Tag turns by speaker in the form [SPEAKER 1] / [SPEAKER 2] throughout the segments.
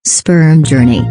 [SPEAKER 1] Sperm journey.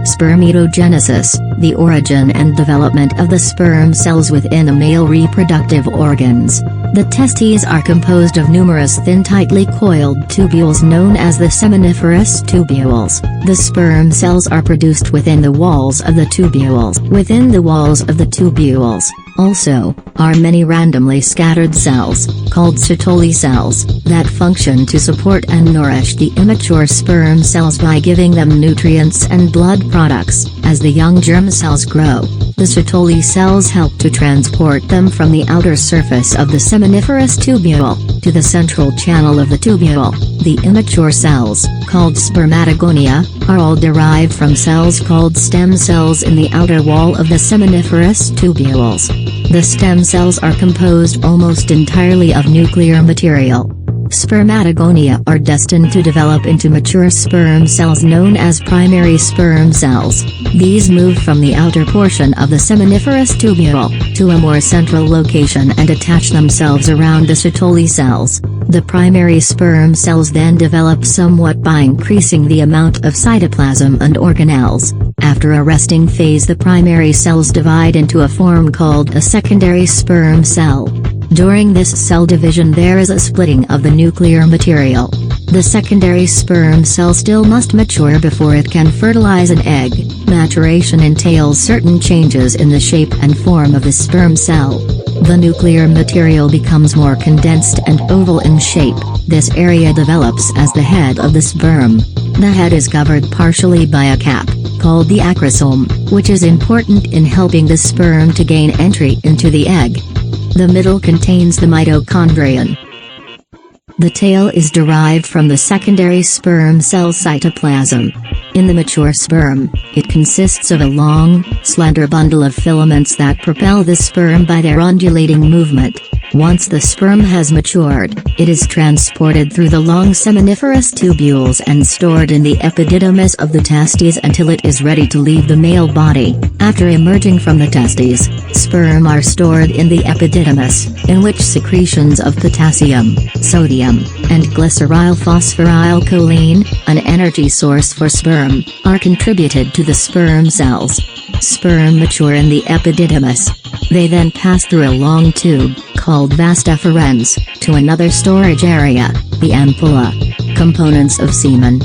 [SPEAKER 1] Spermatogenesis, the origin and development of the sperm cells within a male reproductive organs. The testes are composed of numerous thin tightly coiled tubules known as the seminiferous tubules. The sperm cells are produced within the walls of the tubules. Within the walls of the tubules, also, are many randomly scattered cells, called Sertoli cells, that function to support and nourish the immature sperm cells by giving them nutrients and blood products. As the young germ cells grow, the Sertoli cells help to transport them from the outer surface of the seminiferous tubule, to the central channel of the tubule. The immature cells, called spermatogonia, are all derived from cells called stem cells in the outer wall of the seminiferous tubules. The stem cells are composed almost entirely of nuclear material. Spermatogonia are destined to develop into mature sperm cells known as primary sperm cells. These move from the outer portion of the seminiferous tubule, to a more central location and attach themselves around the Sertoli cells. The primary sperm cells then develop somewhat by increasing the amount of cytoplasm and organelles. After a resting phase, the primary cells divide into a form called a secondary sperm cell. During this cell division there is a splitting of the nuclear material. The secondary sperm cell still must mature before it can fertilize an egg. Maturation entails certain changes in the shape and form of the sperm cell. The nuclear material becomes more condensed and oval in shape. This area develops as the head of the sperm. The head is covered partially by a cap, called the acrosome, which is important in helping the sperm to gain entry into the egg. The middle contains the mitochondrion. The tail is derived from the secondary sperm cell cytoplasm. In the mature sperm, it consists of a long, slender bundle of filaments that propel the sperm by their undulating movement. Once the sperm has matured, it is transported through the long seminiferous tubules and stored in the epididymis of the testes until it is ready to leave the male body. After emerging from the testes, sperm are stored in the epididymis, in which secretions of potassium, sodium, and glycerylphosphorylcholine, an energy source for sperm, are contributed to the sperm cells. Sperm mature in the epididymis. They then pass through a long tube, called vas deferens, to another storage area, the ampulla. Components of semen.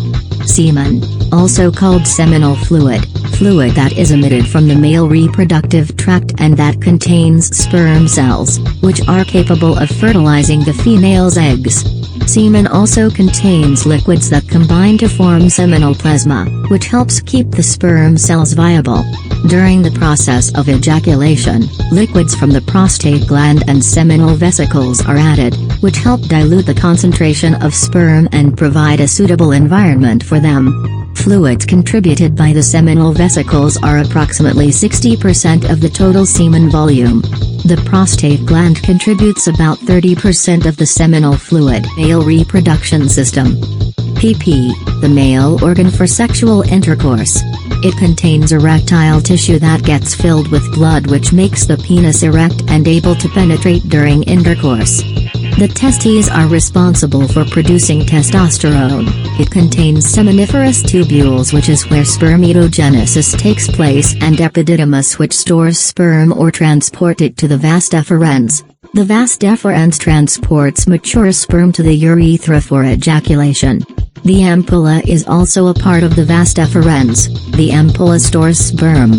[SPEAKER 1] Semen, also called seminal fluid, fluid that is emitted from the male reproductive tract and that contains sperm cells, which are capable of fertilizing the female's eggs. Semen also contains liquids that combine to form seminal plasma, which helps keep the sperm cells viable. During the process of ejaculation, liquids from the prostate gland and seminal vesicles are added, which help dilute the concentration of sperm and provide a suitable environment for them. Fluids contributed by the seminal vesicles are approximately 60% of the total semen volume. The prostate gland contributes about 30% of the seminal fluid. Male reproduction system. PP, the male organ for sexual intercourse. It contains erectile tissue that gets filled with blood, which makes the penis erect and able to penetrate during intercourse. The testes are responsible for producing testosterone. It contains seminiferous tubules, which is where spermatogenesis takes place, and epididymis, which stores sperm or transport it to the vas deferens. The vas deferens transports mature sperm to the urethra for ejaculation. The ampulla is also a part of the vas deferens. The ampulla stores sperm.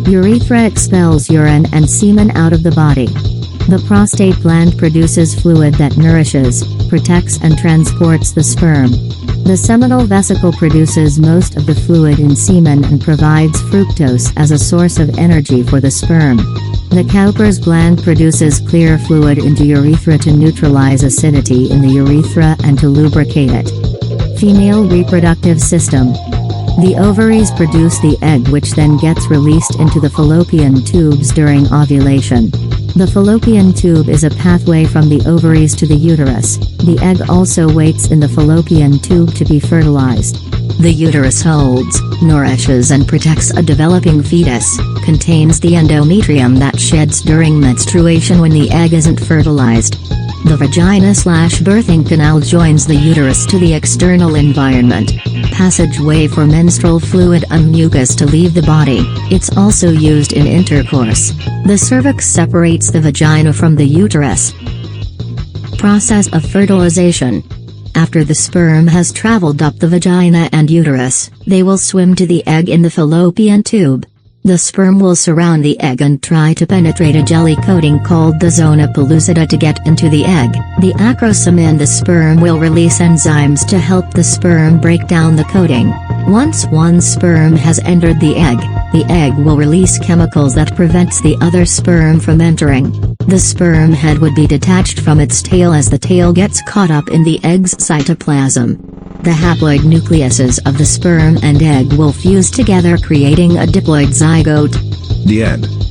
[SPEAKER 1] Urethra expels urine and semen out of the body. The prostate gland produces fluid that nourishes, protects and transports the sperm. The seminal vesicle produces most of the fluid in semen and provides fructose as a source of energy for the sperm. The Cowper's gland produces clear fluid into urethra to neutralize acidity in the urethra and to lubricate it. Female reproductive system. The ovaries produce the egg, which then gets released into the fallopian tubes during ovulation. The fallopian tube is a pathway from the ovaries to the uterus. The egg also waits in the fallopian tube to be fertilized. The uterus holds, nourishes and protects a developing fetus, contains the endometrium that sheds during menstruation when the egg isn't fertilized. The vagina/birthing canal joins the uterus to the external environment. Passageway for menstrual fluid and mucus to leave the body. It's also used in intercourse. The cervix separates the vagina from the uterus. Process of fertilization. After the sperm has traveled up the vagina and uterus, they will swim to the egg in the fallopian tube. The sperm will surround the egg and try to penetrate a jelly coating called the zona pellucida to get into the egg. The acrosome in the sperm will release enzymes to help the sperm break down the coating. Once one sperm has entered the egg will release chemicals that prevents the other sperm from entering. The sperm head would be detached from its tail as the tail gets caught up in the egg's cytoplasm. The haploid nucleuses of the sperm and egg will fuse together creating a diploid zygote.
[SPEAKER 2] The end.